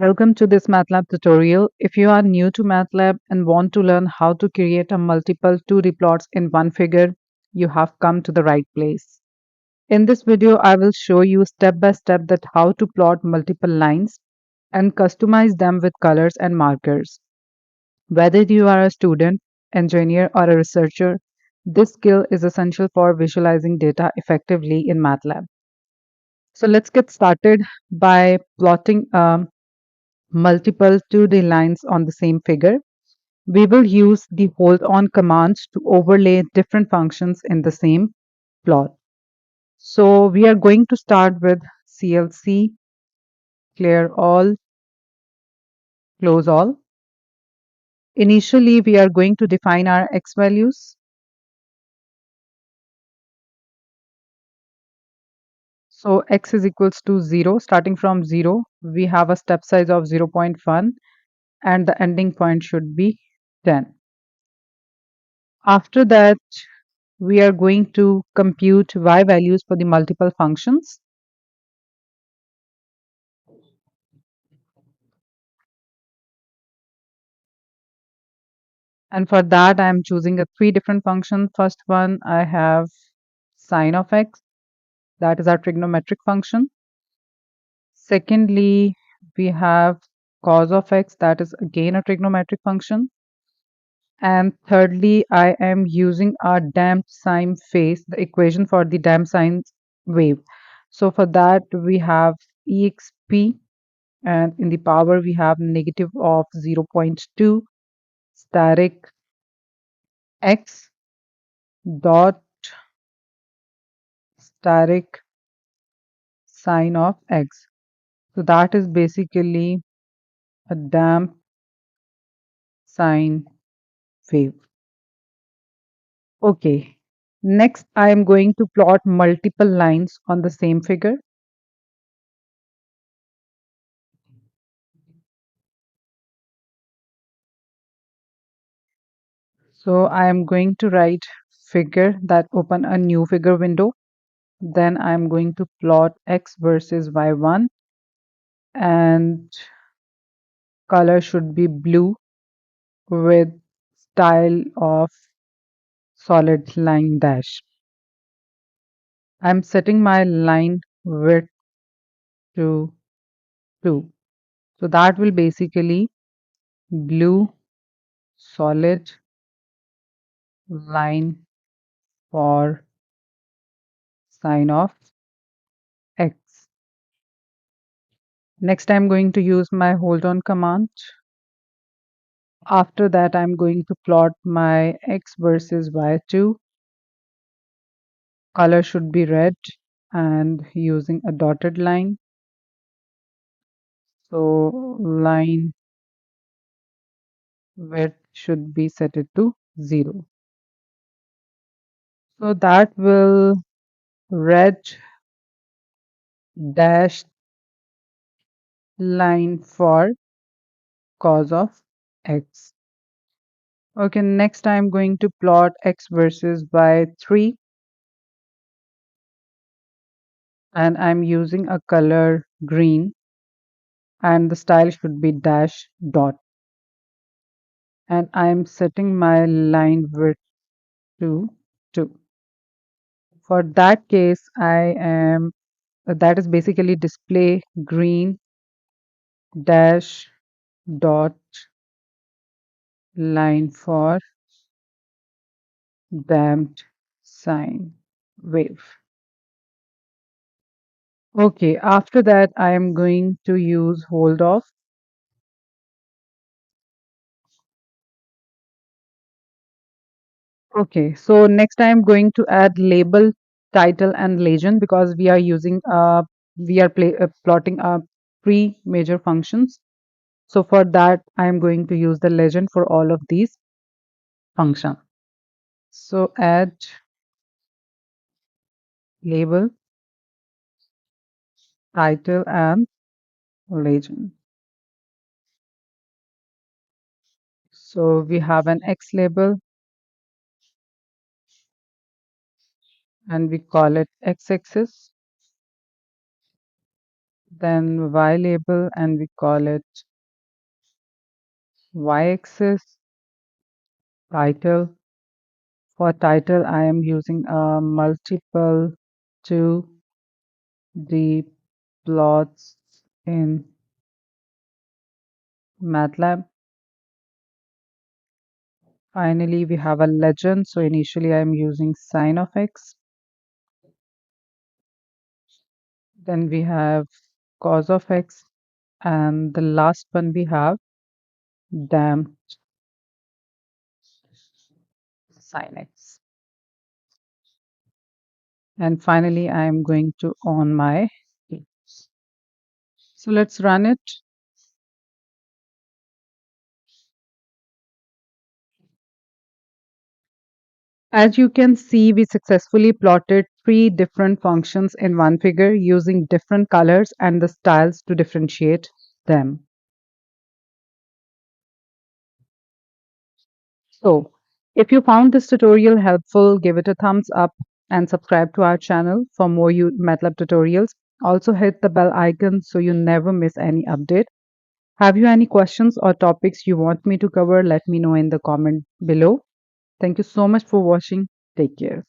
Welcome to this MATLAB tutorial. If you are new to MATLAB and want to learn how to create a multiple 2D plots in one figure, you have come to the right place. In this video, I will show you step by step that how to plot multiple lines and customize them with colors and markers. Whether you are a student, engineer, or a researcher, this skill is essential for visualizing data effectively in MATLAB. So let's get started by plotting multiple 2D lines on the same figure. We will use the hold on command to overlay different functions in the same plot. So we are going to start with CLC, clear all, close all. Initially, we are going to define our x values. So x is equals to 0. Starting from 0, we have a step size of 0.1 and the ending point should be 10. After that, we are going to compute y values for the multiple functions. And for that, I'm choosing a three different function. First one, I have sine of x, that is our trigonometric function. Secondly, we have cos of x, that is again a trigonometric function. And thirdly, I am using our damped sine phase, the equation for the damped sine wave. So for that, we have exp, and in the power, we have negative of 0.2 static x dot static sine of x. So that is basically a damped sine wave. Okay. Next, I am going to plot multiple lines on the same figure. So I am going to write figure that open a new figure window. Then I am going to plot x versus y1 and color should be blue with style of solid line dash. I'm setting my line width to 2. So that will basically blue solid line for sine of x. Next, I'm going to use my hold on command. After that, I'm going to plot my x versus y2. Color should be red and using a dotted line. So line width should be set it to 0. So that will red dashed line for cos of x. Okay, next I'm going to plot x versus y3 and I'm using a color green and the style should be dash dot and I'm setting my line width to 2. For that case, I am that is basically display green dash dot line for damped sine wave. Okay, after that, I am going to use hold off. Okay, so next I am going to add label, title, and legend because we are using plotting three major functions. So for that, I am going to use the legend for all of these functions. So add label, title, and legend. So we have an X label and we call it X-axis. then y label, and we call it y-axis. Title. For title, I am using a multiple to the plots in MATLAB. Finally, we have a legend. So initially, I am using sine of x. Then we have cos of x. And the last one we have damped sine x. And finally, I am going to on my. So let's run it. As you can see, we successfully plotted three different functions in one figure using different colors and the styles to differentiate them. So, if you found this tutorial helpful, give it a thumbs up and subscribe to our channel for more MATLAB tutorials. Also hit the bell icon so you never miss any update. Have you any questions or topics you want me to cover? Let me know in the comment below. Thank you so much for watching. Take care.